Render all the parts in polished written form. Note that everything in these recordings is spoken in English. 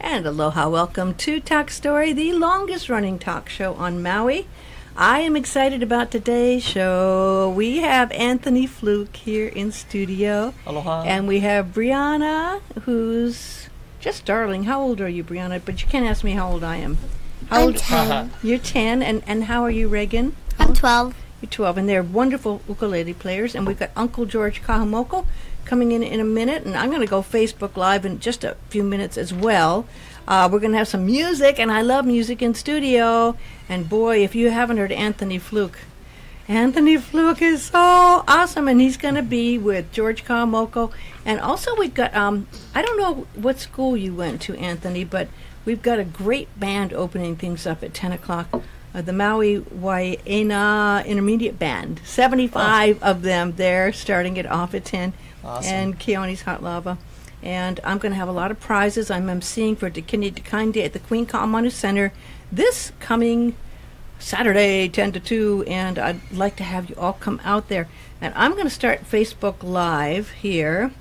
And aloha, welcome to Talk Story, the longest running talk show on Maui. I am excited about today's show. We have Anthony Pfluke here in studio. Aloha. And we have Briana, who's just darling. How old are you, Briana? But you can't ask me how old I am. I'm 10. You're 10, and how are you, Reagan? I'm 12. You're 12, and they're wonderful ukulele players. And we've got Uncle George Kahumoku coming in a minute, and I'm going to go Facebook Live in just a few minutes as well. We're going to have some music, and I love music in studio. And boy, if you haven't heard Anthony Pfluke is so awesome, and he's going to be with George Kahumoku. And also we've got, I don't know what school you went to, Anthony, but we've got a great band opening things up at 10 o'clock. The Maui Waiena Intermediate Band. 75 of them there, starting it off at 10. Awesome. And Keone's Hot Lava. And I'm going to have a lot of prizes. I'm emceeing for Kidney Da Kine Day at the Queen Kaumanu Center this coming Saturday, 10 to 2. And I'd like to have you all come out there. And I'm going to start Facebook Live here.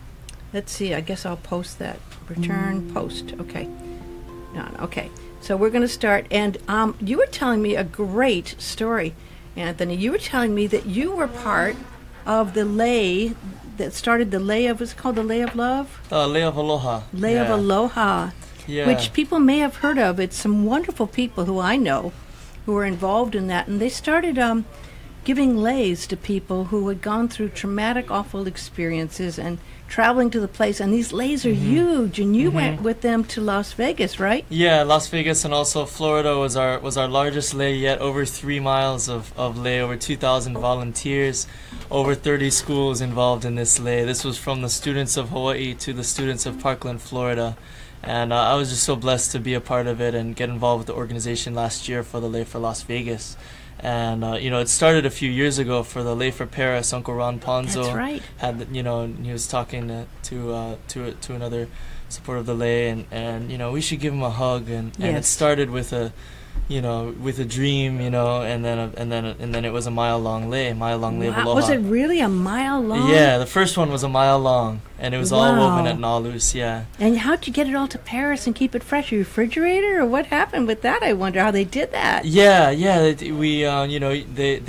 Let's see. I guess I'll post that. Return post. Okay. No, okay. So we're going to start. And you were telling me a great story, Anthony. You were telling me that you were part of the lay that started the lay of, what's it called, the Lay of Love? Lay of Aloha. Lay of Aloha, which people may have heard of. It's some wonderful people who I know who are involved in that. And they started giving lays to people who had gone through traumatic, awful experiences and traveling to the place. And these lays are huge. And you went with them to Las Vegas, right? Yeah, Las Vegas and also Florida was our largest lay yet. Over 3 miles of lay, over 2,000 volunteers, over 30 schools involved in this lay. This was from the students of Hawaii to the students of Parkland, Florida. And I was just so blessed to be a part of it and get involved with the organization last year for the lay for Las Vegas. And it started a few years ago for the Lay for Paris. Uncle Ron Ponzo That's right. had, and he was talking to another supporter of the lay, and we should give him a hug, and it started with a dream, and then it was a mile long lay of Aloha. Was it really a mile long? Yeah, the first one was a mile long, and it was all woven at Naulus. Yeah. And how'd you get it all to Paris and keep it fresh? A refrigerator, or what happened with that? I wonder how they did that. Yeah. They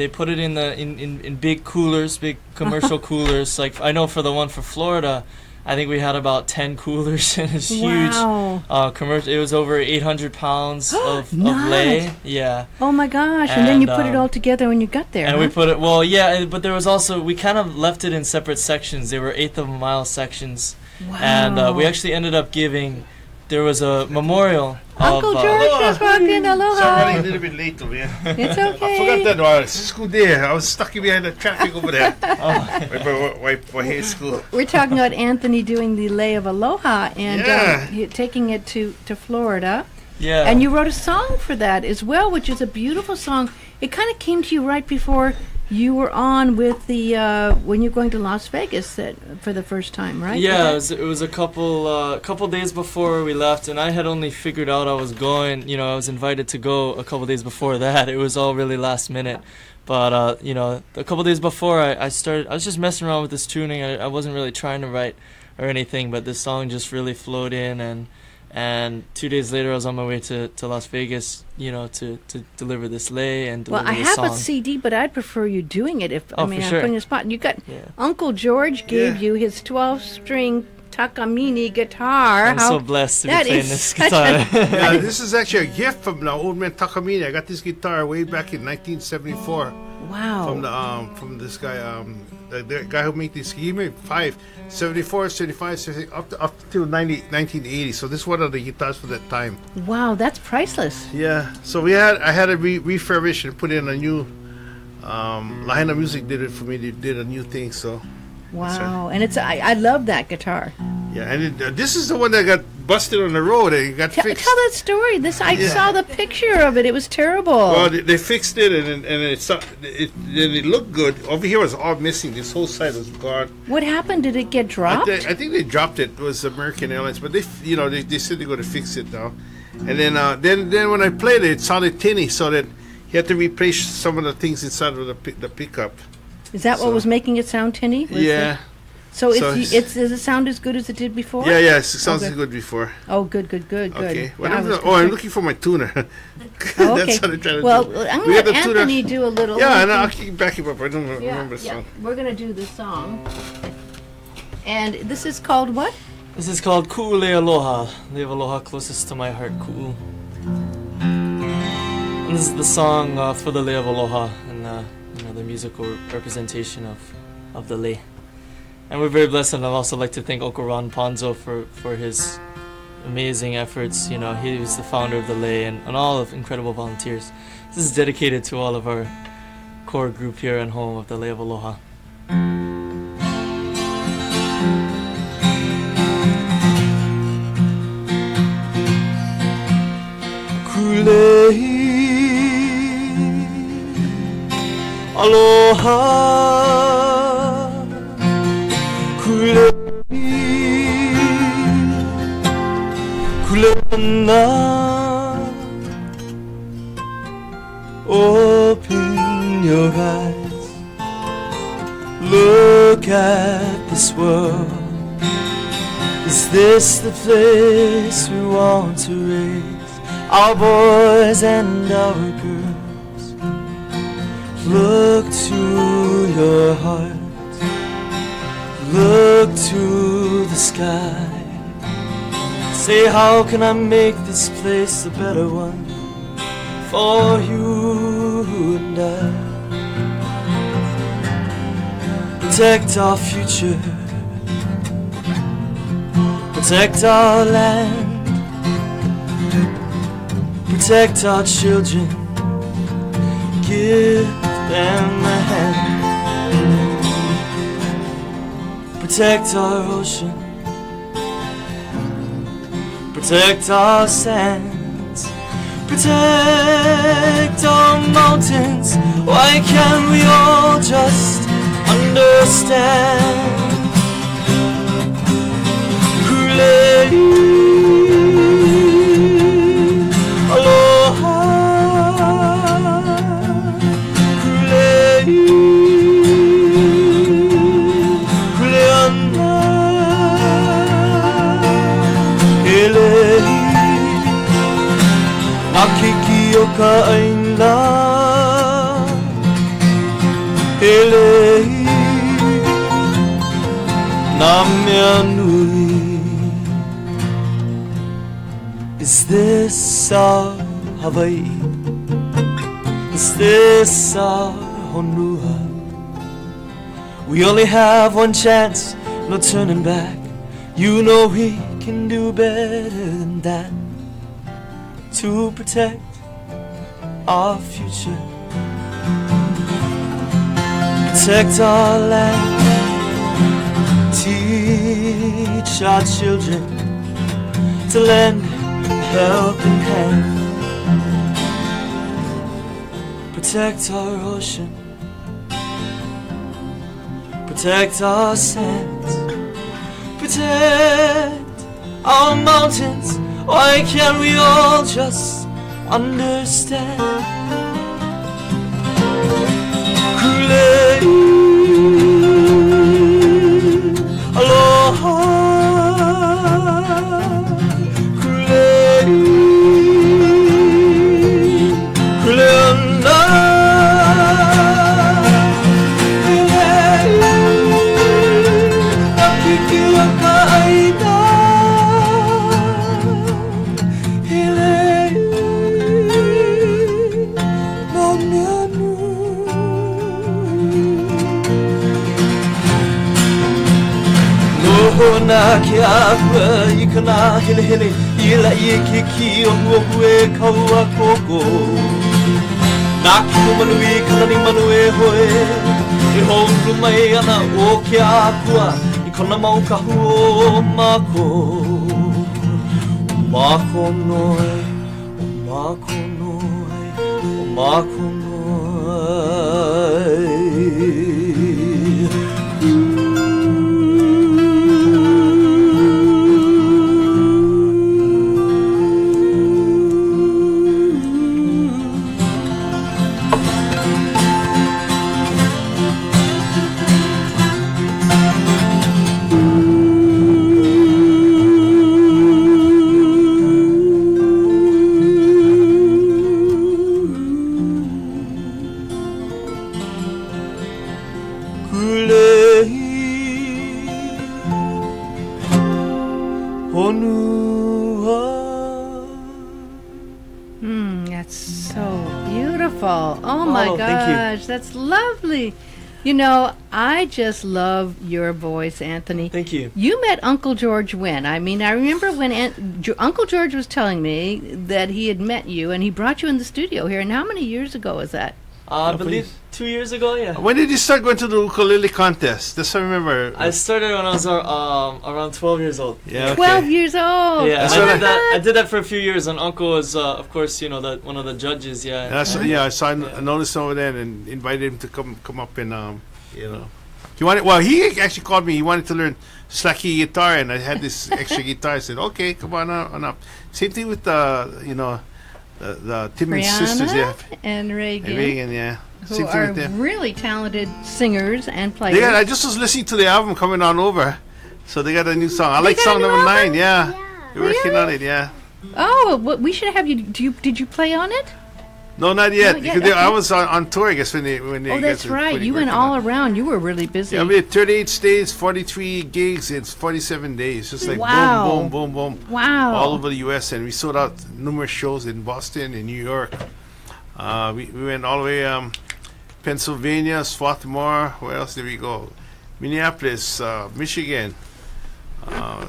put it in big coolers, big commercial coolers. Like I know for the one for Florida, I think we had about 10 coolers, and it's huge. Commercial. It was over 800 pounds of lay. Yeah. Oh my gosh! And then you put it all together when you got there. And we put it. Well, yeah, but there was also, we kind of left it in separate sections. They were 1/8 of a mile sections. Wow. And we actually ended up giving. There was a memorial. Uncle George just walked in. Aloha. Sorry, a little bit late, man. It's okay. I forgot that school day. I was stuck behind the traffic over there. My high school. We're talking about Anthony doing the Lay of Aloha and taking it to Florida. Yeah. And you wrote a song for that as well, which is a beautiful song. It kind of came to you right before you were on with the when you're going to Las Vegas for the first time, right? Yeah, it was a couple days before we left, and I had only figured out I was going. I was invited to go a couple days before that. It was all really last minute, but a couple days before I started, I was just messing around with this tuning. I wasn't really trying to write or anything, but this song just really flowed in, and 2 days later I was on my way to Las Vegas, to deliver this lay and deliver this song. Well, I have a CD, but I'd prefer you doing it. I'm sure. putting you spot. You got Uncle George gave you his 12-string Takamine guitar. I'm so blessed to be playing this guitar. Yeah, this is actually a gift from the old man Takamine. I got this guitar way back in 1974. Wow. From this guy, the guy who made this. He made 74, 75, 76, up till 1980. So this is one of the guitars for that time. Wow, that's priceless. Yeah. So I had to refurbish and put in a new. Lahaina Music did it for me. They did a new thing. So. Wow, and I love that guitar. Yeah, and this is the one that got busted on the road and got fixed. Tell that story. I saw the picture of it. It was terrible. Well, they fixed it and it looked good. Over here was all missing. This whole side was gone. What happened? Did it get dropped? I think they dropped it. It was American Airlines, but they said they're going to fix it now. And then when I played it sounded tinny, so that he had to replace some of the things inside of the pickup. Is that what was making it sound tinny? Yeah. So does it sound as good as it did before? Yeah, it sounds Okay. good before. Oh, good. Okay. Well, Yeah, I was I'm concerned. looking for my tuner. Oh, That's okay. what I'm trying to Well, do. I'm We going to have let the tuner. Anthony do a little. Yeah, and I'll keep back him up. I don't remember the Yeah, song. we're going to do the song. And this is called what? This is called Ku'u Le Aloha. Le Aloha, closest to my heart, Ku'u. And this is the song for the Le of Aloha and the musical representation of the Le. And we're very blessed, and I'd also like to thank Okoran Ponzo for his amazing efforts. He was the founder of the Le and all of incredible volunteers. This is dedicated to all of our core group here and home of the Le of Aloha. Kulei Aloha Kulei Kulena Open your eyes, look at this world. Is this the place we want to raise our boys and our girls? Look to your heart, look to the sky. Say, how can I make this place a better one for you and I? Protect our future, protect our land, protect our children, give them a hand. Protect our ocean, protect our sands, protect our mountains. Why can't we all just understand? Aloha, kuleana, nakiki o ka aina, na mea nui. Is this our Hawaii? Is this our Honua? We only have one chance, no turning back. You know we can do better than that. To protect our future, protect our land, teach our children to lend helping hand. Protect our ocean, protect our sands, protect our mountains. Why can't we all just understand? Kulei Aloha, na ke akua I kana hele hele I la I ke ki o hua e kaua koko. Nā ki o manu I kanani manu e hoe I hou mai ana o ke akua I kona mau kahu o mako. O mako noi, o mako noi, o mako noi. beautiful. Oh my Oh, thank you. gosh, that's lovely. You know, I just love your voice, Anthony. Thank you. You met Uncle George when? I mean, I remember when Uncle George was telling me that he had met you and he brought you in the studio here. And how many years ago was that? I believe 2 years ago, yeah. When did you start going to the ukulele contest? That's what I remember. I started when I was around 12 years old. Yeah, okay. 12 years old. Yeah, That's I what did that. I did that for a few years, and Uncle was, of course, one of the judges. Yeah. That's, yeah, so I noticed over there and invited him to come up and he wanted. Well, he actually called me. He wanted to learn slacky guitar, and I had this extra guitar. I said, "Okay, come on up." Same thing with the Thmin Briana sisters, yeah, and Reagan, and Reagan, yeah. who Same thing are with them. really talented singers and players. Yeah, I just was listening to the album coming on over, so they got a new song. I like got a song new number album? 9. Yeah, Yeah. we're working on it. Yeah. Oh, well, we should have you. Did you play on it? No, not yet. Not yet, Because I okay. was on tour, I guess, when they Oh, guys that's were right. You went working all on it. around. You were really busy. Yeah, we had 38 states, 43 gigs in 47 days. Just like Wow. boom, boom, boom, boom. Wow. All over the U.S. And we sold out numerous shows in Boston and New York. We went all the way Pennsylvania, Swarthmore. Where else did we go? Minneapolis, Michigan.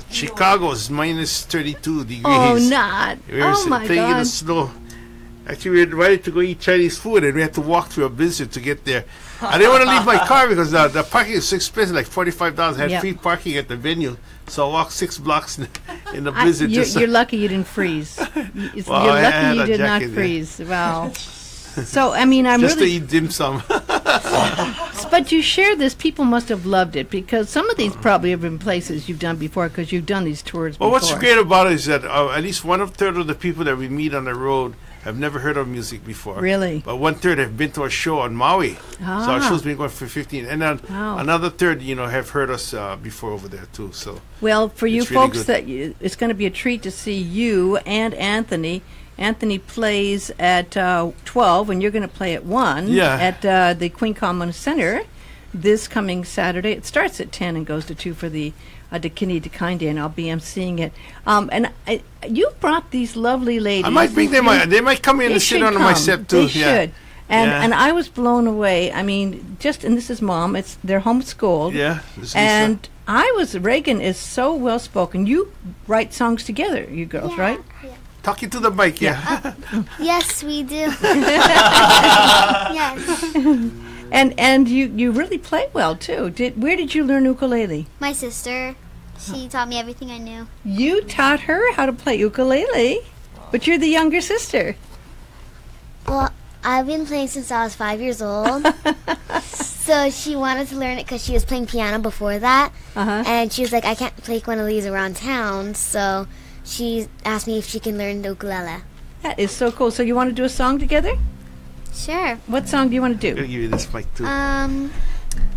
Chicago's minus 32 degrees. Oh, not. We were Oh, my playing in the God. snow. Actually, we were ready to go eat Chinese food, and we had to walk through a blizzard to get there. I didn't want to leave my car because the parking is so expensive, like $45. I had Yep. free parking at the venue, so I walked 6 blocks in the blizzard. You're lucky you didn't freeze. Well, You're I lucky had you a did not jacket, yeah. freeze. Wow. So, I mean, I'm just really. to eat dim sum. But you share this, people must have loved it because some of these probably have been places you've done before because you've done these tours Well, before. what's great about it is that at least 1/3 of the people that we meet on the road have never heard of music before. Really? But 1/3 have been to a show on Maui. So our Ah. show's been going for 15. And then Wow. another third, have heard us before over there, too. So Well, for you It's really folks, good. it's going to be a treat to see you and Anthony. Anthony plays at 12, and you're going to play at 1 Yeah. at the Queen Common Center this coming Saturday. It starts at 10 and goes to 2 for the Kidney Da Kine Day, and I'll be emceeing it. And you brought these lovely ladies. I might bring them. They might come in They and sit should on my come. set, too. They Yeah. should. And Yeah. and I was blown away. I mean, and this is Mom. They're homeschooled. Yeah. this is, And Reagan is so well spoken. You write songs together, you girls, right? Yeah. talking to the mic, yeah. Yes, we do. Yes. And you really play well too. Where did you learn ukulele? My sister, she taught me everything I knew. You taught her how to play ukulele, but you're the younger sister. Well, I've been playing since I was 5 years old. So she wanted to learn it because she was playing piano before that. Uh-huh. And she was like, I can't play one of these around town. So she asked me if she can learn the ukulele. That is so cool. So you want to do a song together? Sure. What song do you want to I'm do? going to give you this mic, too.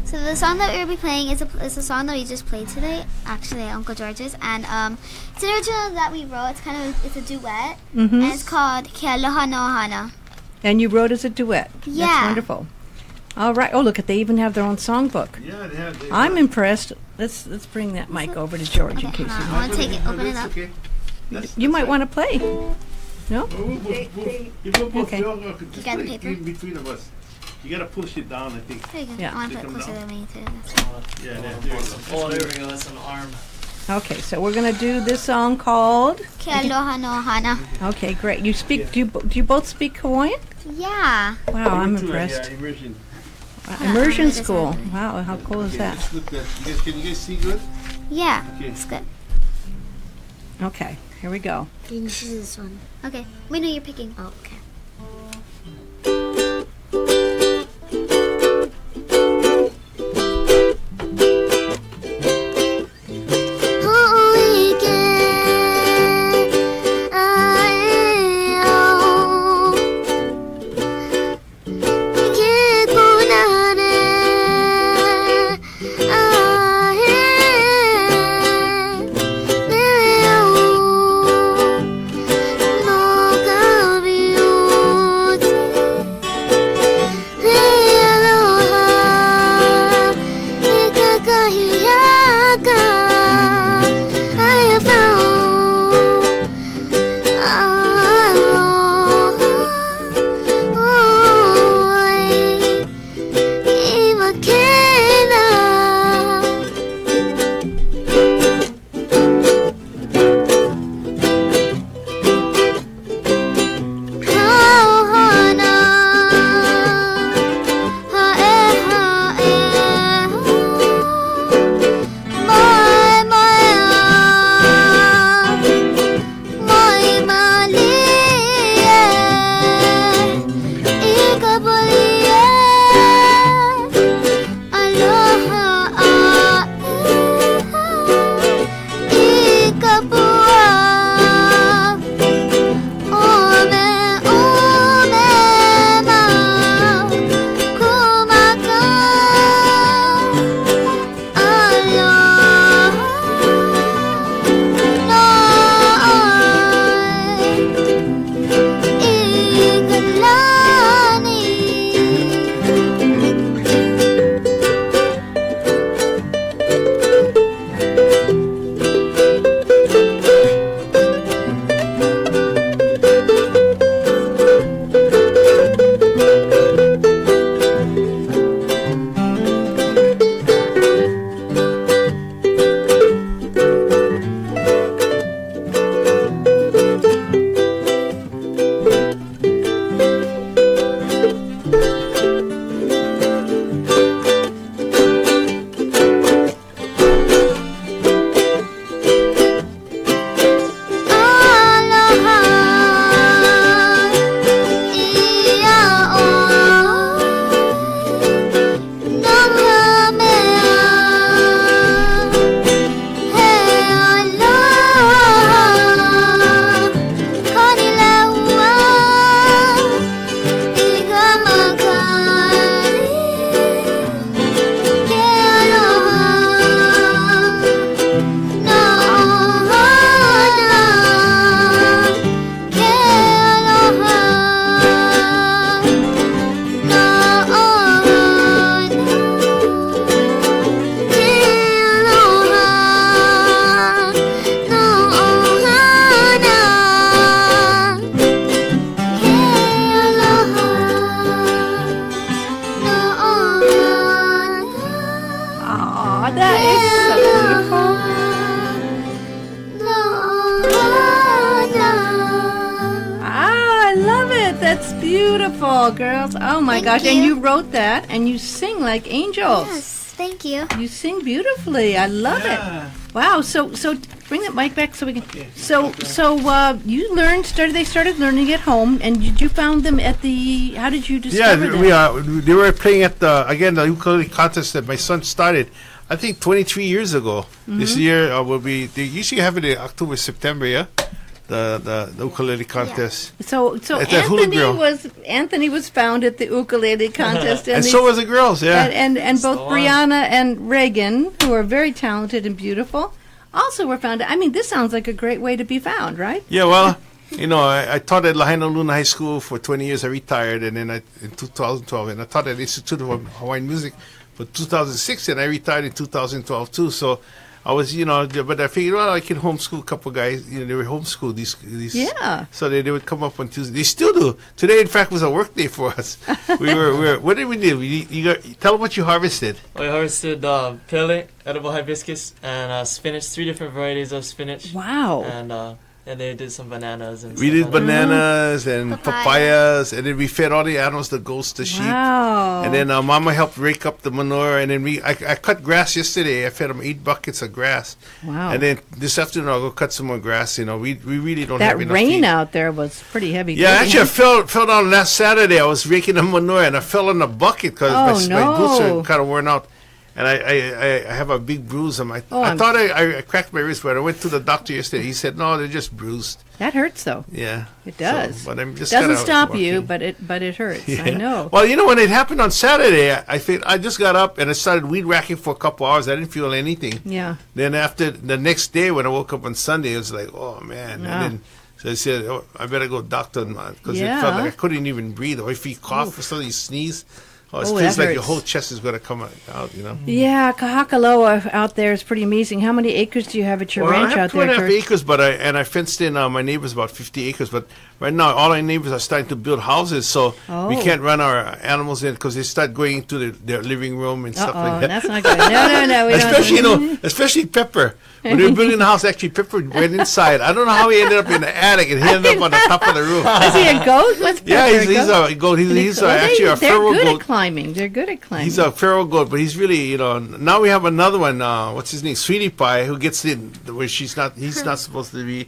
So the song that we'll be playing is a song that we just played today, actually at Uncle George's, and it's an original that we wrote. It's a duet, Mm-hmm. and it's called Ke Aloha No Hana. And you wrote as a duet. That's Yeah. wonderful. All right. Oh, look, they even have their own songbook. Yeah, they have. I'm impressed. Let's bring that mic over to George in Okay, case hold you on. I want to take it, open it up. Okay. You might want to play. No? Okay. Okay. You got the paper? In between of us. You got to push it down, I think. There you go. Yeah. I want to They put it come closer down. than me too. That's right. Yeah, there you go. Oh, there we go. That's an arm. Okay, so we're going to do this song called... Ke Aloha No Hana. Okay, great. You speak... Do you both speak Hawaiian? Yeah. Wow, I'm You too, impressed. Yeah, immersion. Wow, immersion I'm gonna school. decide. Wow, how cool is Okay, that? let's look at- Can you guys see good? Yeah. Okay. It's good. Okay, here we go. This is this one. Okay. Wait, no, you're picking. Oh, okay. No That's beautiful, girls. Oh my Thank gosh. you. And you wrote that and you sing like angels. Yes, thank you. You sing beautifully. I love it. Wow. So bring that mic back so we can. So you they started learning at home, and you found them at the. How did you discover them? They were playing at the ukulele contest that my son started. I think 23 years ago. This year will be. They usually have it in October, September. Yeah, the ukulele contest. So At that hula girl. Anthony was found at the ukulele contest, And so was the girls. Yeah. and both So Briana and Reagan, who are very talented and beautiful, also were found. I mean, this sounds like a great way to be found, right? Yeah, well, I taught at Lahaina Luna High School for 20 years. I retired, and then in 2012, and I taught at Institute of Hawaiian Music for 2006, and I retired in 2012 too. So I was, but I figured, well, I can homeschool a couple guys. They were homeschooled. These. Yeah. So they would come up on Tuesday. They still do. Today, in fact, was a work day for us. we were. What did we do? Tell them what you harvested. We harvested pele, edible hibiscus, and spinach. 3 different varieties of spinach. Wow. And they did some bananas and. We stuff did like that. bananas and papayas, and then we fed all the animals, the goats, the sheep. Wow. And then Mama helped rake up the manure, and then I cut grass yesterday. I fed them 8 buckets of grass. Wow. And then this afternoon I'll go cut some more grass. We really don't that have enough rain feed. out there was pretty heavy. Yeah, duty, actually huh? I fell down last Saturday. I was raking the manure, and I fell in the bucket because my boots are kind of worn out. And I have a big bruise on my. I thought I cracked my wrist, but I went to the doctor yesterday. He said, no, they're just bruised. That hurts, though. Yeah. It does. So, but I'm just doesn't kinda stop you, walking. but it hurts. Yeah. I know. Well, when it happened on Saturday, I just got up and I started weed whacking for a couple hours. I didn't feel anything. Yeah. Then after the next day, when I woke up on Sunday, it was like, oh man. Yeah. And then so I said, I better go doctor because Yeah. it felt like I couldn't even breathe. Or if you cough or something, you sneeze. It Oh, feels that like your hurts. whole chest is going to come out. Yeah, Kahakaloa out there is pretty amazing. How many acres do you have at your Well, ranch I have out there, 2.5 George? acres, but I fenced in my neighbors about 50 acres. But right now, all our neighbors are starting to build houses, so we Oh. can't run our animals in because they start going into their living room and stuff like that. That's not good. No, we Especially, don't. especially Pepper. When they were building the house, actually, Pepper went inside. I don't know how he ended up in the attic and he ended up on the top of the roof. Is he a goat? What's Yeah, Pepper, he's a goat. He's actually a feral They're good goat. at climbing. They're good at climbing. He's a feral goat, but he's really, now we have another one. What's his name? Sweetie Pie, who gets in where he's not supposed to be.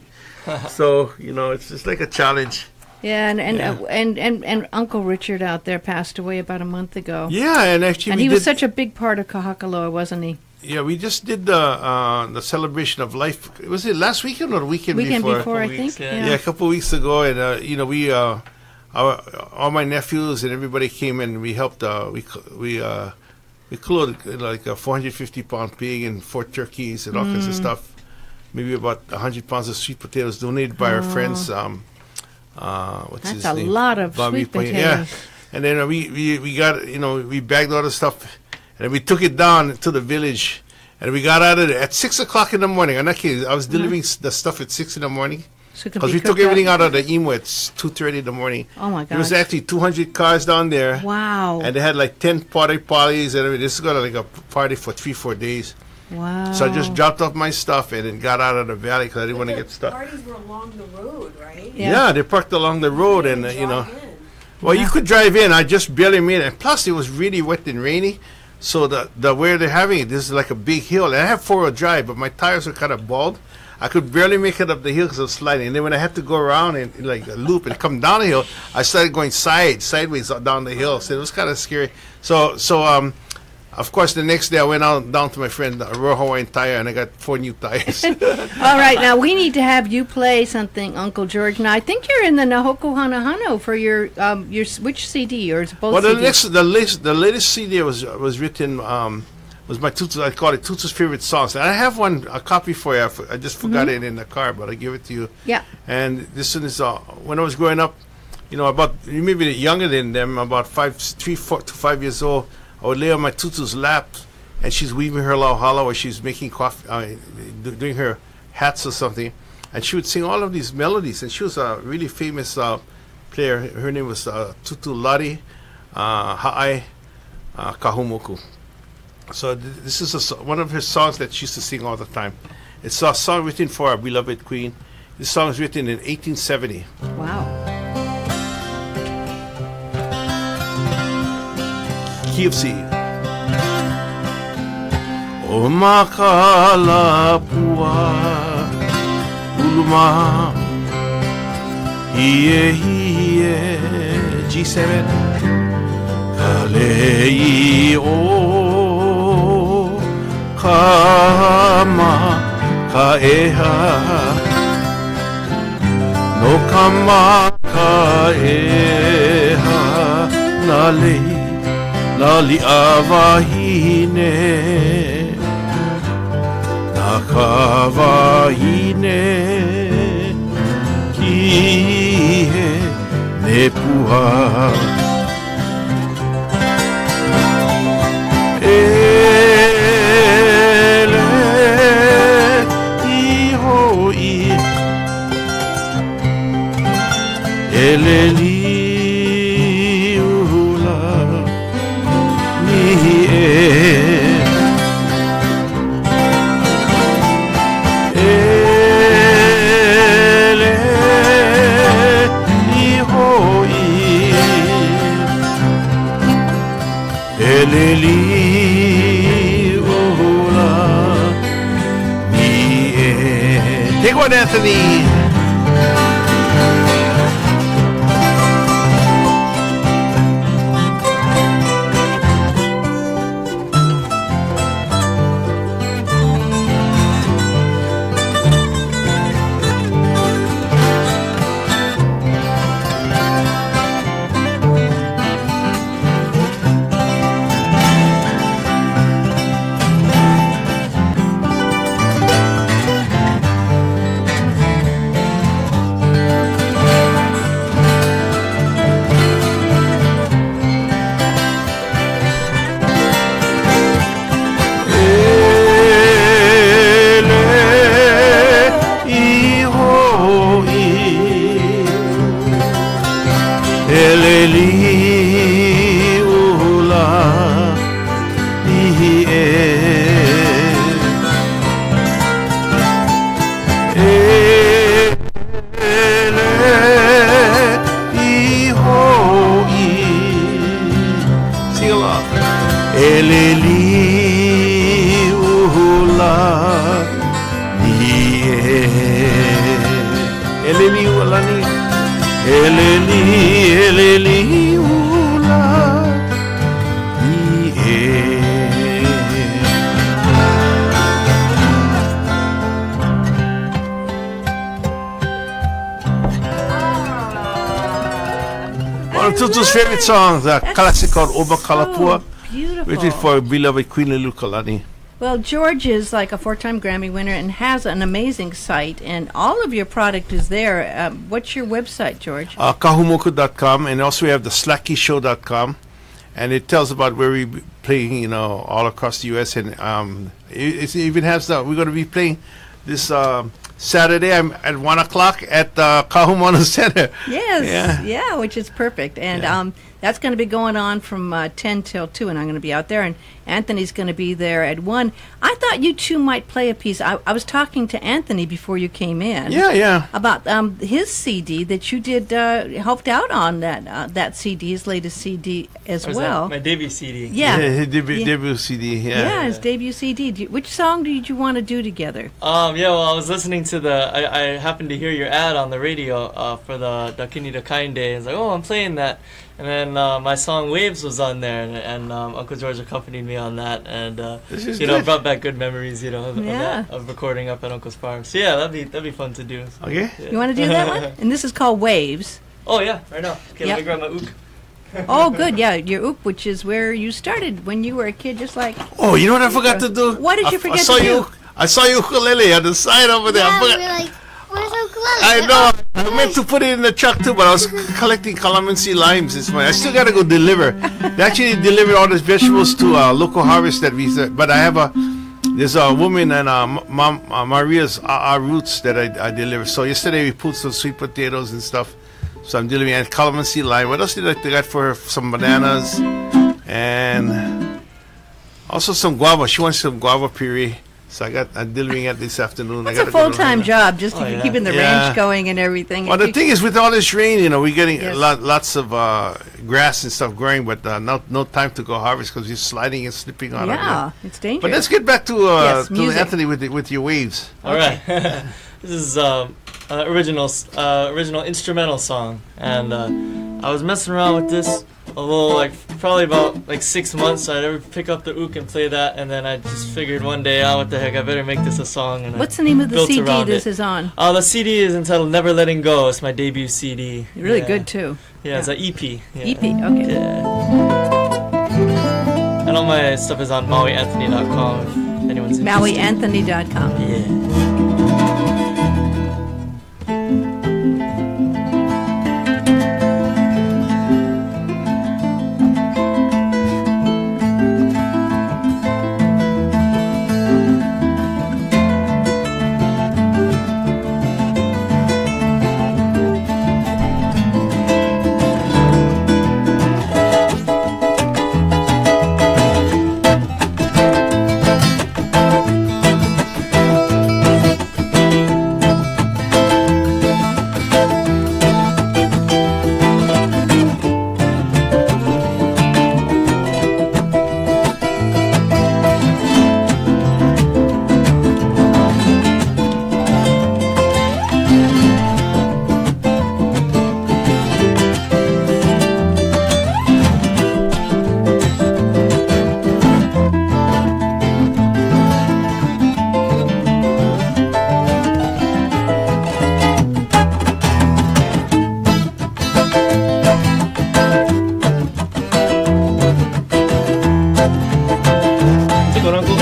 So it's just like a challenge. Yeah, and Uncle Richard out there passed away about a month ago. Yeah, and actually, And we he was did, such a big part of Kahakaloa, wasn't he? yeah, we just did the celebration of life. Was it last weekend or the weekend Before, I Couple think. weeks, yeah. Yeah, a couple of weeks ago, and we all my nephews and everybody came and we helped. We killed like a 450-pound pig and 4 turkeys and all kinds of stuff. Maybe about 100 pounds of sweet potatoes donated by our friends. What's That's his a name? lot of Bobby sweet Payne. potatoes. Yeah, and then we got we bagged all the stuff and we took it down to the village, and we got out of there at 6 o'clock in the morning. I'm not kidding. I was delivering the stuff at 6 in the morning. So it could Because be we took cooked everything up. out of the emo at 2:30 in the morning. Oh my There was gosh! actually 200 cars down there, Wow! and they had like 10 parties and everything. This is gonna like a party for 3-4 days. Wow! So I just dropped off my stuff and then got out of the valley because I didn't want to get stuck. Parties were along the road, right? Yeah, they parked along the road, and Drive in. well, you could drive in. I just barely made it. And plus, it was really wet and rainy. So the where they're having it, this is like a big hill. And I have 4-wheel drive, but my tires are kind of bald. I could barely make it up the hill because I was sliding. And then when I had to go around and like a loop and come down the hill, I started going sideways down the hill. So it was kind of scary. So of course, the next day I went down to my friend Royal Hawaiian Tire and I got 4 new tires. All right, now we need to have you play something, Uncle George. Now I think you're in the Nahoku Hanahano for your which CD or is it both? Well, CDs? the latest CD was written was my Tutu's. I call it Tutu's favorite songs. And I have a copy for you. I just forgot it in the car, but I give it to you. Yeah. And this one is when I was growing up, about maybe younger than them, about 3, 4 to 5 years old. I would lay on my Tutu's lap, and she's weaving her lauhala, or she's making coffee, doing her hats or something, and she would sing all of these melodies. And she was a really famous player. Her name was Tutu Lari Ha'ai Kahumoku. So this is one of her songs that she used to sing all the time. It's a song written for our beloved queen. This song was written in 1870. Wow. key of C. O makalapua uluma hie G7 kalei o kama kaeha no kama kaeha lali avahine nakavahine kihe nepua ele ihoi eleli ula ni ele ihoi eleli ula ni take one, Anthony. Tutu's favorite songs, a classic called Oba Kalapua, Beautiful. which is for beloved Queen Lelukalani. Well, George is like a 4-time Grammy winner and has an amazing site, and all of your product is there. What's your website, George? Kahumoku.com, and also we have the slackyshow.com, and it tells about where we playing, all across the U.S. And it even has we're going to be playing this Saturday. I'm at 1 o'clock at the Kahumoku Center. Yes, yeah, which is perfect. And that's going to be going on from 10 till 2, and I'm going to be out there, and Anthony's going to be there at 1. I thought you two might play a piece. I was talking to Anthony before you came in. Yeah. About his CD that you did, helped out on that CD, his latest CD as well. My debut CD. Yeah. His debut CD, Yeah, his debut CD. Which song did you want to do together? Well, I was listening to I happened to hear your ad on the radio for the Kidney Da Kine Day. I was like, oh, I'm playing that. And then my song Waves was on there, and Uncle George accompanied me on that, and brought back good memories, of recording up at Uncle's farm. So yeah, that'd be fun to do. Okay. Yeah. You want to do that one? And this is called Waves. Oh yeah, right now. Okay, let me grab my ook. Oh, good. Yeah, your ook, which is where you started when you were a kid, just like. Oh, you know what I forgot to do? What did you forget to do? I saw your ukulele on the side over there. Yeah, we were like, where's ukulele? I know. I meant to put it in the truck too, but I was collecting calamansi limes this morning. I still got to go deliver. They actually delivered all these vegetables to local harvest that we said. But there's a woman and Maria's roots that I deliver. So yesterday we put some sweet potatoes and stuff. So I'm delivering and calamansi lime. What else did I get for her? Some bananas and also some guava. She wants some guava puree. So I'm delivering it this afternoon. That's a full-time job, just to yeah. keeping the ranch going and everything. Well, the thing is, with all this rain, we're getting Yes. lots of grass and stuff growing, but no time to go harvest because you're sliding and slipping on it. yeah, it's dangerous. But let's get back to Yes, to music. Anthony with your waves. All right. This is original instrumental song, and I was messing around with this a little, probably about 6 months. So I'd ever pick up the ook and play that, and then I just figured one day, what the heck, I better make this a song. And What's the name of the built CD around this it. is on? The CD is entitled "Never Letting Go." It's my debut CD. Really Yeah. good too. Yeah, it's an EP. Yeah. EP, okay. Yeah. And all my stuff is on MauiAnthony.com. If anyone's interested. MauiAnthony.com. Yeah. Take one, Uncle.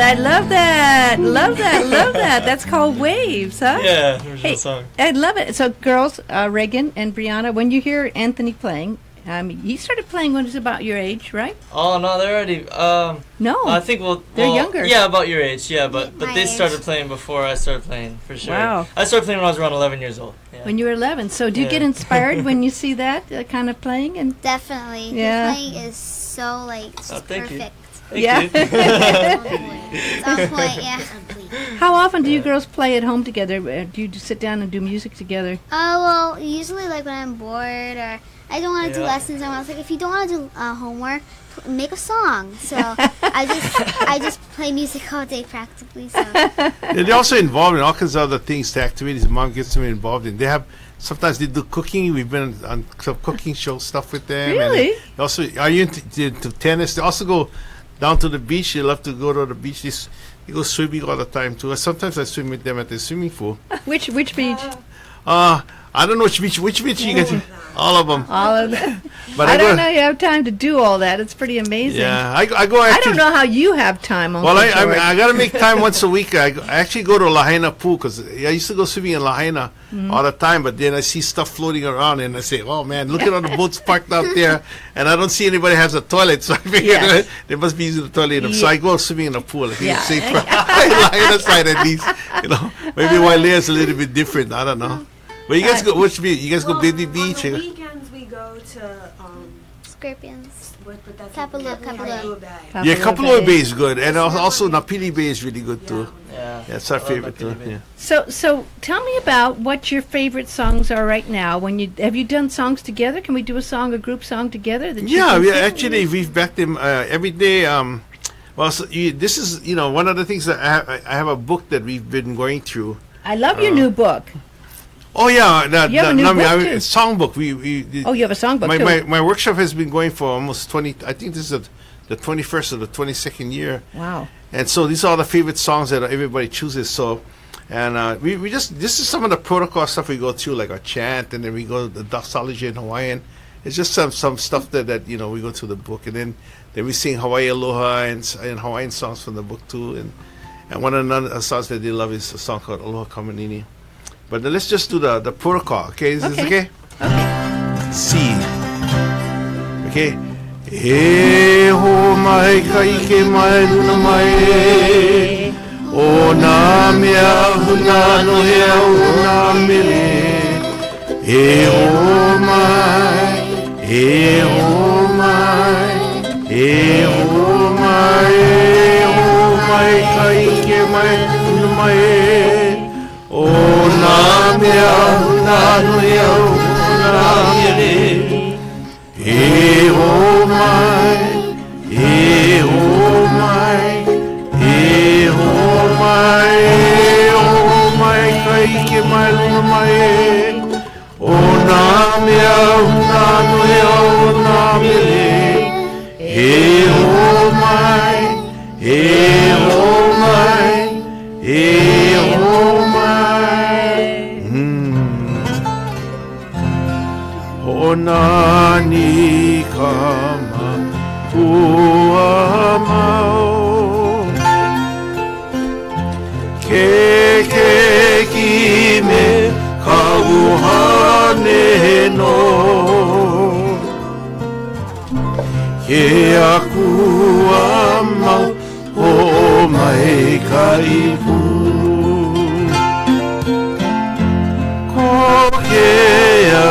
I love that. Love that. Love that. That's called Waves, huh? Yeah, original Hey, song. I love it. So, girls, Reagan and Briana, when you hear Anthony playing, he started playing when he was about your age, right? Oh no, they're already. No. I think They're younger. Yeah, about your age. Yeah, but My they age. started playing before I started playing for sure. Wow. I started playing when I was around 11 years old. Yeah. When you were 11. So, do you Yeah. get inspired when you see that kind of playing? And Definitely. Yeah. The playing is so just thank you. perfect. Thank Yeah. you. It's on point, yeah. how often do you girls play at home together? Do you just sit down and do music together? Well, usually like when I'm bored or I don't want to do Yeah. lessons, I was like, if you don't want to do homework, make a song. So I just play music all day practically. So They're also involved in all kinds of other things, the activities mom gets them involved in. They have, sometimes they do cooking. We've been on some cooking show stuff with them. Really? And they also, are you into tennis? They also go down to the beach. They love to go to the beach. They go swimming all the time too. Sometimes I swim with them at the swimming pool. Which beach? I don't know which beach you guys. All of them. All of them. But I go, don't know you have time to do all that. It's pretty amazing. Yeah, I go. I Actually, don't know how you have time. Uncle well, George. I got to make time once a week. I actually go to Lahaina pool because I used to go swimming in Lahaina all the time. But then I see stuff floating around and I say, "Oh man, look at all the boats parked out there," and I don't see anybody has a toilet. So I figure Yes. they must be using the toilet. So I go swimming in the pool. I think it's Yeah. safer. Lahaina side at least, Maybe Wailea's a little bit different. I don't know. But you guys go. Which beach? You guys go Baby Beach? On the weekends we go to Scorpions. but that's Kapalua, Kapalua Bay. Yeah, Kapalua Kapalua Bay. Bay is good, and also Napili Bay is really good too. Yeah, Yeah, it's our I love favorite Napili too. Bay. Yeah. So tell me about what your favorite songs are right now. Have you done songs together? Can we do a group song together? That you Yeah, can we sing? actually we've backed them every day. This is one of the things that I have a book that we've been going through. I love your new book. Oh yeah, You have a new book, too. songbook. Oh, you have a songbook my, too. my workshop has been going for almost 20. I think this is the 21st or the 22nd year. Wow. And so these are all the favorite songs that everybody chooses. So, and we just this is some of the protocol stuff we go through, like our chant, and then we go to the doxology in Hawaiian. It's just some stuff that we go through the book, and then we sing Hawaii Aloha and Hawaiian songs from the book too. And one of the songs that they love is a song called Aloha Kamanini. But let's just do the protocol, okay? Is this okay? Okay. C. Okay. E ho mai ka ike mai luna mai o nā mea huna no he au nā mele e ho mai e ho mai e ho mai ka ike mai luna mai o nā mea huna no he au nā mele e ho mai, e ho mai, e ho mai, e ho mai, ka ike mai luna mai, o nā mea huna no he au nā mele, e ho mai, e ho mai, e ho mai. O nani kama ua mau ke ki me kauhane no ke aku a mau o mai ka ipu ko ke au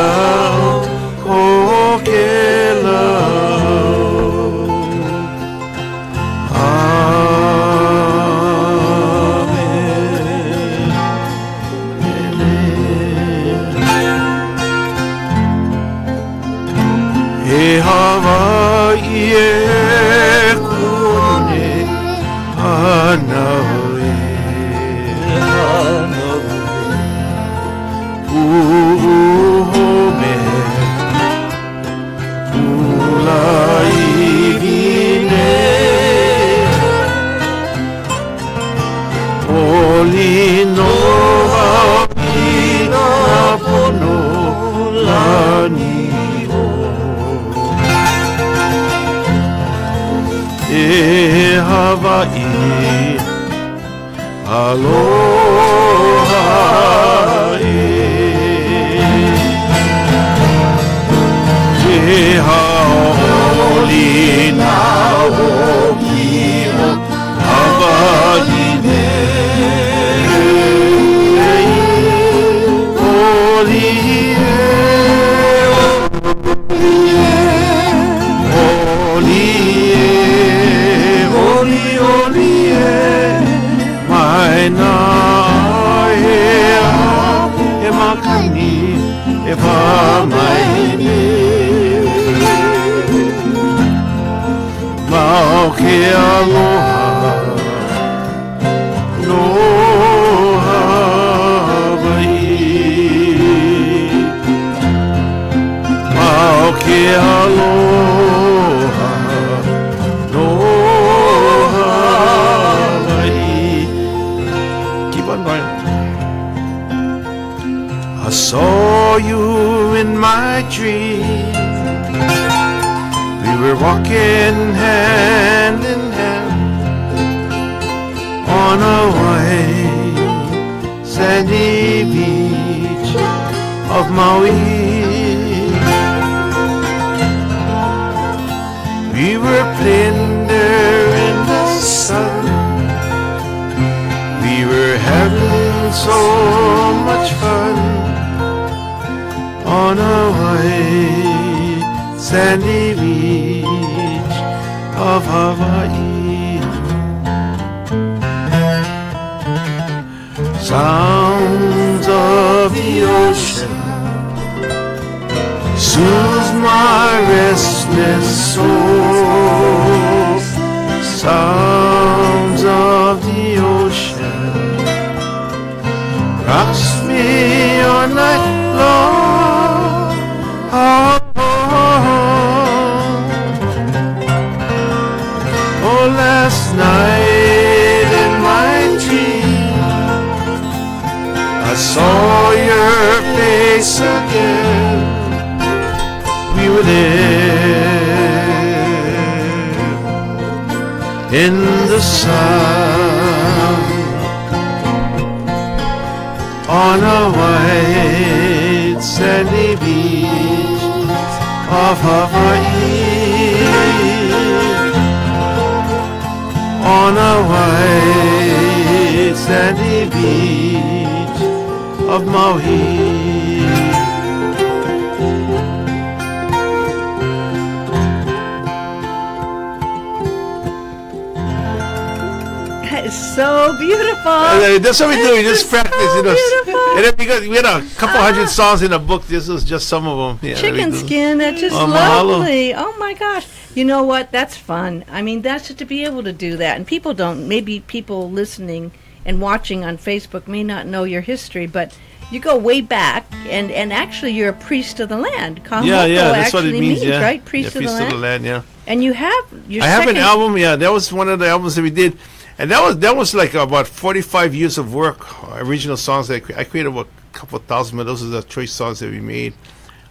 Hawaii, aloha Te haoli na hoki o Hawaii ke aloha no Hawaii Mao ke aloha no Hawaii Keep on going I saw my dream. We were walking hand in hand on a white sandy beach of Maui. We were playing there in the sun. We were having so much fun on a white sandy beach of Hawaii. Sounds of the ocean soothes my restless soul. Sounds of the ocean rocks me all night long. Oh, oh, oh. Oh, last night in my dream I saw your face again. We were there in the sun on a white sandy beach of Hawaii. On a white sandy beach of Maui. So beautiful. That's what we do. We just practice, you know. Beautiful. And then we had a couple hundred songs in the book. This was just some of them. Yeah, Chicken skin. That's just mahalo. lovely. Oh my gosh. You know what? That's fun. I mean, that's just to be able to do that. And people don't. Maybe people listening and watching on Facebook may not know your history, but you go way back, and actually you're a priest of the land. Kahumoku that's what it means. Yeah, right? Priest of the land. Yeah. And you have your I have an album. Yeah, that was one of the albums that we did. And that was like about 45 years of work, original songs. I created about a couple thousand, but those are the choice songs that we made.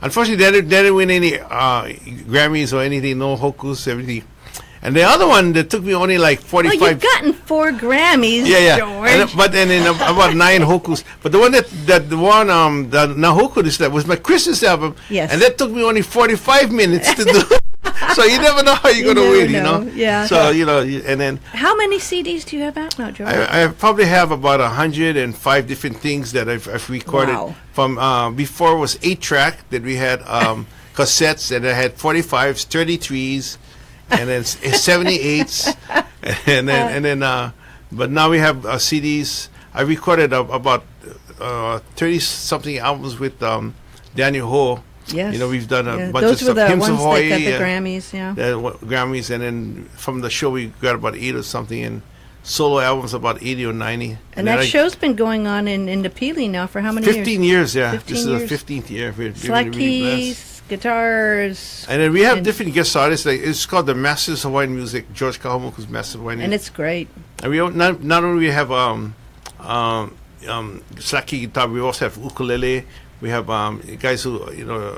Unfortunately, they didn't win any Grammys or anything, no hokus, everything. And the other one that took me only like 45. Well, you've gotten 4 Grammys, George. But then in about 9 hokus. But the one the Nahoku that was my Christmas album. Yes. And that took me only 45 minutes to do. So you never know how you're going to win, you know? Yeah. So, you know, and then... How many CDs do you have out now, George? I probably have about 105 different things that I've recorded. Wow. From before it was 8-track, that we had cassettes, and I had 45s, 33s, and then 78s, and then but now we have CDs. I recorded about 30-something albums with Daniel Ho. Yes. You know, we've done a bunch Those of were stuff. the Hymns of ones Hawaii, that got the Grammys, yeah. Grammys, and then from the show we got about 8 or something, and solo albums about 80 or 90. And that show's been going on in the Pili now for how many years? 15 years, yeah. 15 this years. is the 15th year. We're Slack really keys, guitars. And then we have different guest artists. Like, it's called the Masters of Hawaiian Music, George Kahumoku's Masters of Hawaiian Music. And it's great. And we not only we have slack key guitar, we also have ukulele. We have guys who, you know,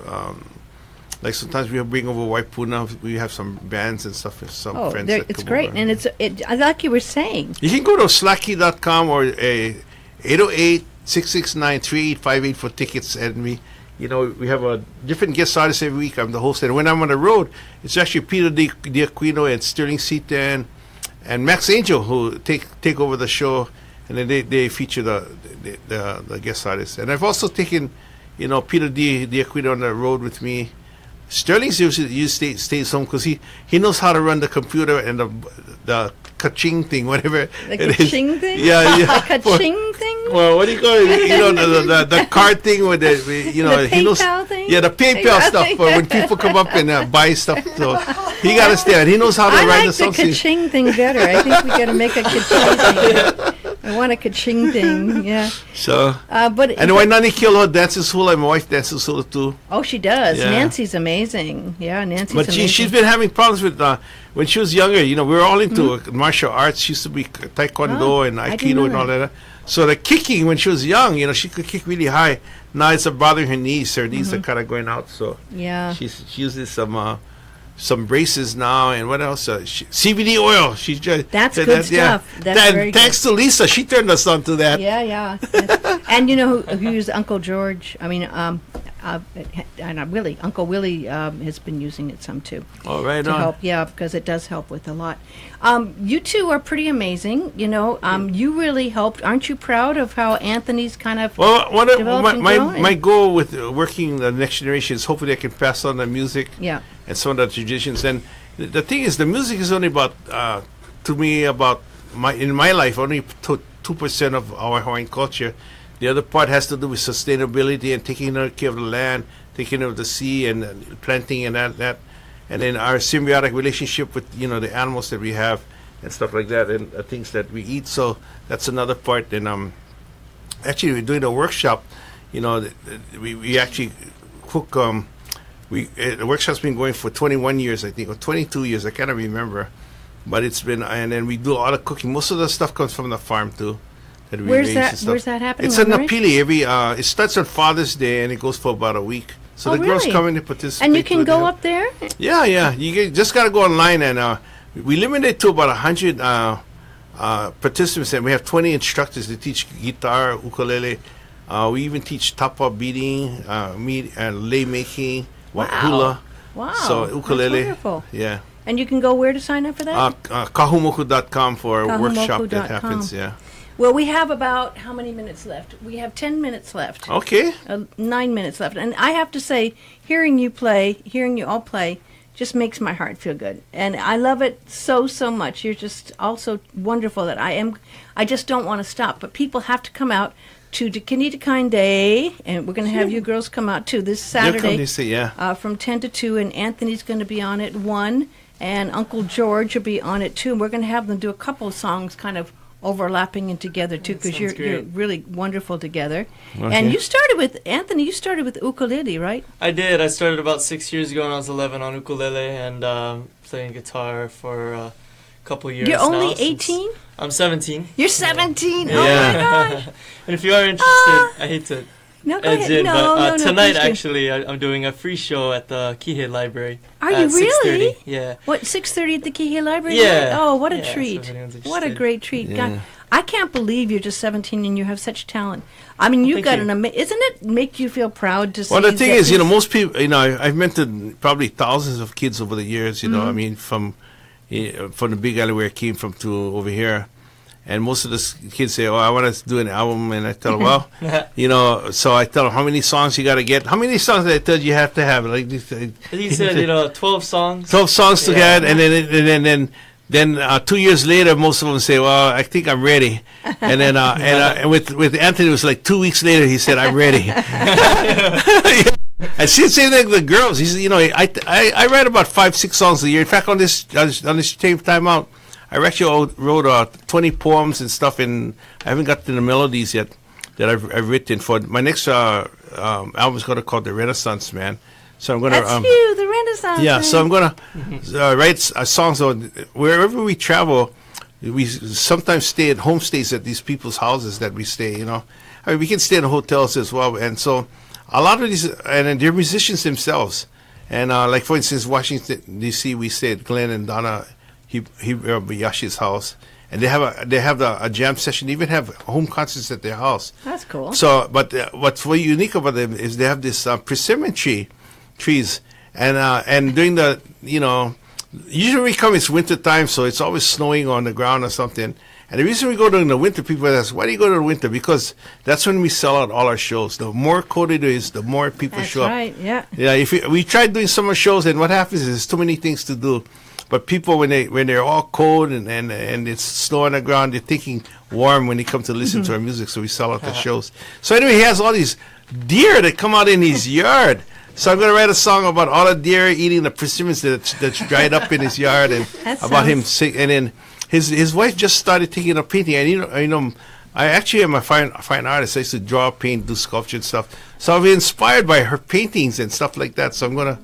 like sometimes we bring over Waipuna. We have some bands and stuff. Some friends. It's great, over. And I like you were saying. You can go to slacky.com or 808-669-3858 for tickets. And we have a different guest artist every week. I'm the host, and when I'm on the road, it's actually Peter Da Kine and Sterling Seaton and Max Angel who take over the show, and then they feature the guest artists. And I've also taken, Peter Da Kine on the road with me. Sterling's usually stays home because he knows how to run the computer and the ka-ching thing, whatever. The ka-ching thing? Yeah. The ka-ching thing? Well, what do you call it? The card thing with the the he knows. PayPal thing? Yeah, the PayPal stuff for when people come up and buy stuff. So he got to stay. And he knows how to write the songs. I like the ka-ching thing better. I think we got to make a ka-ching thing. I want a ka-ching thing. Yeah. So, But and when Nani Kilo dances hula, my wife dances hula too. oh, she does. Yeah. Nancy's amazing. Yeah, Nancy's But amazing. she's been having problems with when she was younger. You know, we were all into martial arts. She used to be taekwondo Oh, and I didn't know aikido and all that. So the kicking when she was young, you know, she could kick really high. Now it's bothering her knees. Her knees are kind of going out. So Yeah. she uses some braces now, and what else? CBD oil. She's just That's good stuff. That's very good. thanks to Lisa, she turned us on to that. Yeah, yeah. And you know who's Uncle George? I mean, and Willie. Uncle Willie has been using it some too All right, to on. help. Yeah, because it does help with a lot. You two are pretty amazing. You know, you really helped. Aren't you proud of how Anthony's kind of? Well, developed and grown? my goal with working the next generation is hopefully I can pass on the music Yeah. and some of the traditions. And the thing is, the music is only about, to me, in my life, only 2% of our Hawaiian culture. The other part has to do with sustainability and taking care of the land, taking care of the sea, and planting and that. And then our symbiotic relationship with, you know, the animals that we have and stuff like that, and things that we eat. So that's another part. And actually, we're doing a workshop. You know, we actually cook. The workshop's been going for 21 years, I think, or 22 years. I can't remember, but it's been. And then we do a lot of cooking. Most of the stuff comes from the farm too. That we Where's raise that? and stuff. Where's that happening? It's in Monterey? Napili. It starts on Father's Day and it goes for about a week. So Oh, the girls really? come in and participate. And you can with go them. up there. Yeah. Just got to go online, and we limit it to about 100 participants, and we have 20 instructors that teach guitar, ukulele. We even teach tapa beating, lei making, hula. Wow. So that's ukulele. wonderful. Yeah. And you can go where to sign up for that? Kahumoku.com for a workshop Kahumoku.com. that happens. Yeah. Well, we have about how many minutes left? We have 10 minutes left. Okay. 9 minutes left. And I have to say, hearing you all play, just makes my heart feel good. And I love it so, so much. You're just also wonderful that I just don't want to stop. But people have to come out to Kidney Da Kine Day, and we're going to have you girls come out too this Saturday from 10 to 2, and Anthony's going to be on at 1, and Uncle George will be on it too. And we're going to have them do a couple of songs kind of overlapping and together too, because you're really wonderful together. Okay. And you started with Anthony. You started with ukulele, right? I did. I started about 6 years ago when I was 11 on ukulele and playing guitar for a couple years. You're only now, 18. I'm 17. You're 17. Yeah. Oh my gosh. And if you are interested, I hate to No, go edge ahead. in, No, but no, no. tonight please do. actually I'm doing a free show at the Kihei Library. Are at you really? 6:30. Yeah. What, 6:30 at the Kihei Library? Yeah. Oh, what a Yeah, so treat! if anyone's What a interested. great treat! Yeah. God, I can't believe you're just 17 and you have such talent. I mean, you've Thank got you. Isn't it make you feel proud to see? Well, the thing that is, you know, this- most people, you know, I've mentored probably thousands of kids over the years. You know, I mean, from the Big Alley where I came from to over here, and most of the kids say, "Oh, I want to do an album," and I tell them, "Well, you know," so I tell them, "How many songs you got to get? How many songs did I tell you have to have?" Like this, He said, 12 songs. 12 songs to Yeah. get, and then 2 years later, most of them say, "Well, I think I'm ready." And then and with Anthony, it was like 2 weeks later, he said, "I'm ready." And same thing with the girls. He said, "You know, I write about 5-6 songs a year. In fact, on this same time out, I actually wrote 20 poems and stuff, and I haven't got to the melodies yet that I've written for my next album is going to call The Renaissance Man. So I'm going That's to you, the Renaissance. yeah. man. So I'm going to write songs on wherever we travel. We sometimes stay at homestays at these people's houses that we stay. You know, I mean, we can stay in hotels as well, and so a lot of these and they're musicians themselves. And like for instance, Washington D.C., we stay at Glenn and Donna Yashi's house, and they have a jam session. They even have home concerts at their house. That's cool. So, but what's very unique about them is they have this persimmon trees, and during the usually we come, it's winter time, so it's always snowing on the ground or something. And the reason we go during the winter, people ask, why do you go to the winter? Because that's when we sell out all our shows. The more cold it is, the more people That's show right. up. Yeah. Yeah, if we tried doing summer shows, and what happens is there's too many things to do. But people, when they're all cold and it's snow on the ground, they're thinking warm when they come to listen to our music. So we sell out the shows. So anyway, he has all these deer that come out in his yard. So I'm going to write a song about all the deer eating the persimmons that's dried up in his yard, and That about him sounds- sick. And then his wife just started taking up painting. And I actually am a fine artist. I used to draw, paint, do sculpture and stuff. So I've been inspired by her paintings and stuff like that. So I'm gonna,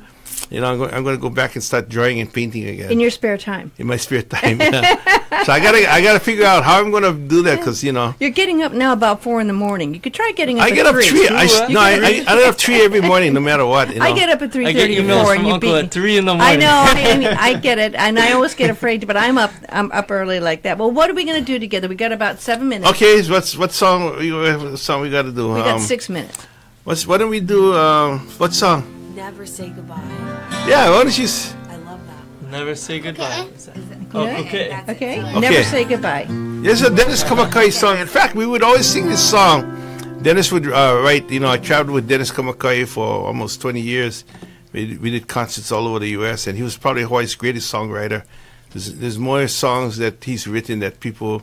I'm gonna go back and start drawing and painting again In your spare time. in my spare time. Yeah. So I gotta figure out how I'm gonna do that because You're getting up now about 4 in the morning. You could try getting up I at get up 3. 3. I get up 3 every morning, no matter what. I get up at 3:30 I get or emails 4, from and you Uncle beat at me. 3 in the I morning. know, I get it, and I always get afraid, but I'm up early like that. Well, what are we going to do together? We got about 7 minutes. Okay, so what song we got to do? We got 6 minutes. Why don't we do what song? Never say goodbye. Yeah, why don't you? I love that. Never say goodbye. Yeah. Oh, okay. That's it. Okay? So- Never say goodbye. There's a Dennis Kamakai song. In fact, we would always sing this song. Dennis would write. I traveled with Dennis Kamakai for almost 20 years. We did concerts all over the U.S. and he was probably Hawaii's greatest songwriter. There's more songs that he's written that people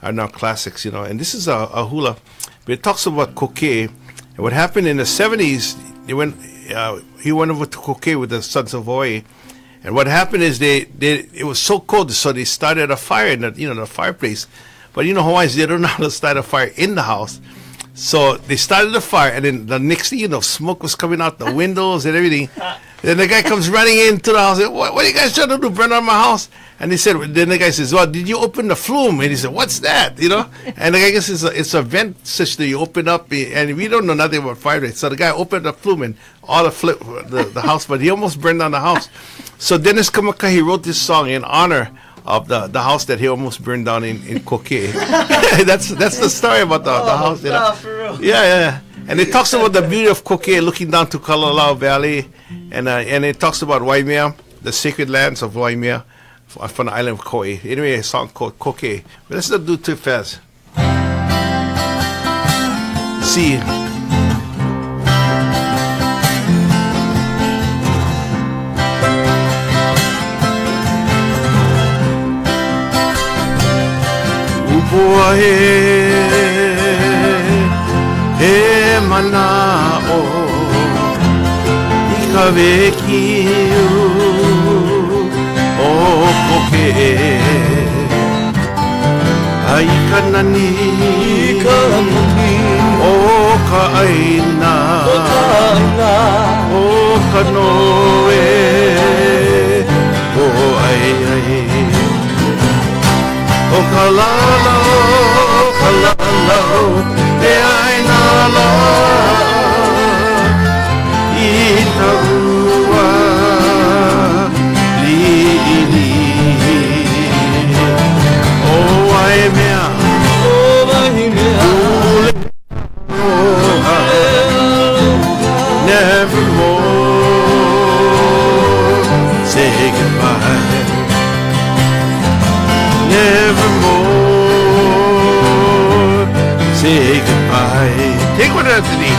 are now classics. And this is a hula, but it talks about Koke. And what happened in the 70s? He went over to Koke with the Sons of Hawaii. And what happened is it was so cold, so they started a fire in the fireplace. But Hawaiians, they don't know how to start a fire in the house. So they started the fire, and then the next thing smoke was coming out the windows and everything. Then the guy comes running into the house. And, what are you guys trying to do? Burn down my house? And then the guy says, "Well, did you open the flume?" And he said, "What's that?" And the guy says, "It's a vent system you open up, and we don't know nothing about fire rates." So the guy opened the flume and all the house, but he almost burned down the house. So Dennis Kamakai wrote this song in honor of the house that he almost burned down in Koke. that's the story about the house. For real. Yeah. And it talks about the beauty of Koke looking down to Kalalau Valley, and it talks about Waimea, the sacred lands of Waimea, from the island of Kauai. Anyway, a song called Koke. But let's not do it too fast. See. E mana'o I ka wekiu o Koke ai ka nani o ka aina o ka noe o ai o ka lalau e aina la I ta ua li'ili o Waimea ule aloha nevermore say goodbye nevermore say goodbye. Take one, Anthony.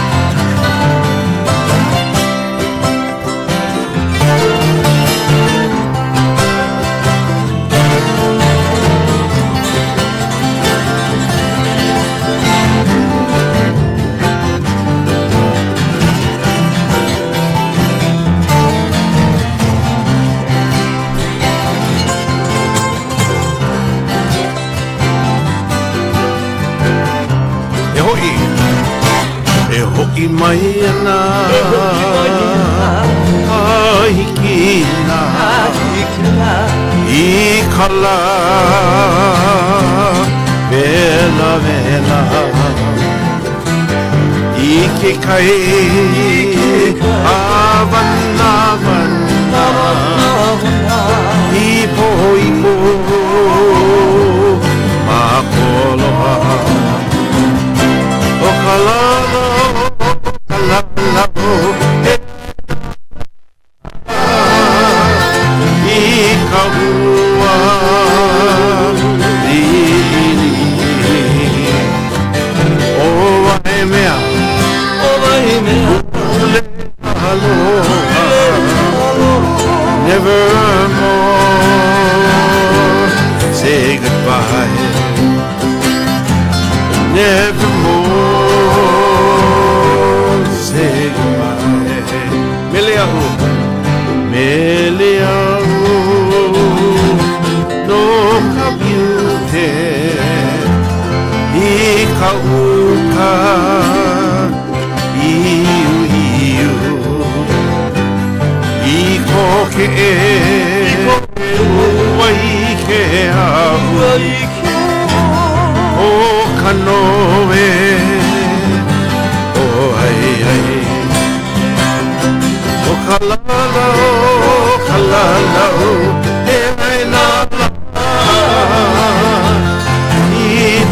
I mai ana kahikina I kala vela I ke kai avana I poiko makoloha o kalala I kahua li'ili o Waimea ule aloha nevermore say goodbye nevermore say goodbye Meleahu no ka beauty I kauka iu iu iko ke wai ke au o kanoe o ai ai o kalala o e mai na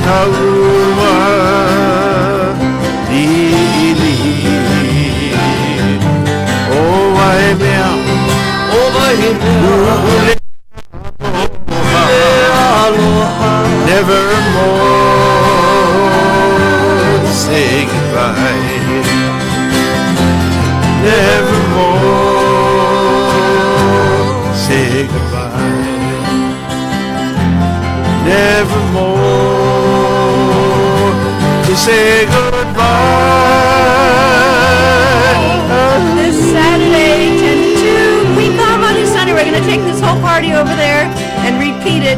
taua lili o vai mea aloha nevermore say goodbye nevermore say goodbye nevermore to say goodbye. This Saturday, 10 to 2, Queen Kahumoku Sunday. We're going to take this whole party over there and repeat it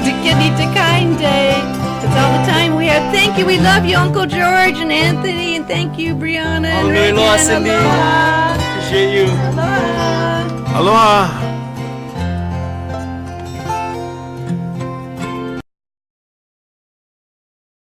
to Kidney Da Kine Day. That's all the time we have. Thank you. We love you, Uncle George and Anthony, and thank you, Briana and Reagan. Aloha, Cindy. Aloha. Appreciate you. Aloha. Aloha.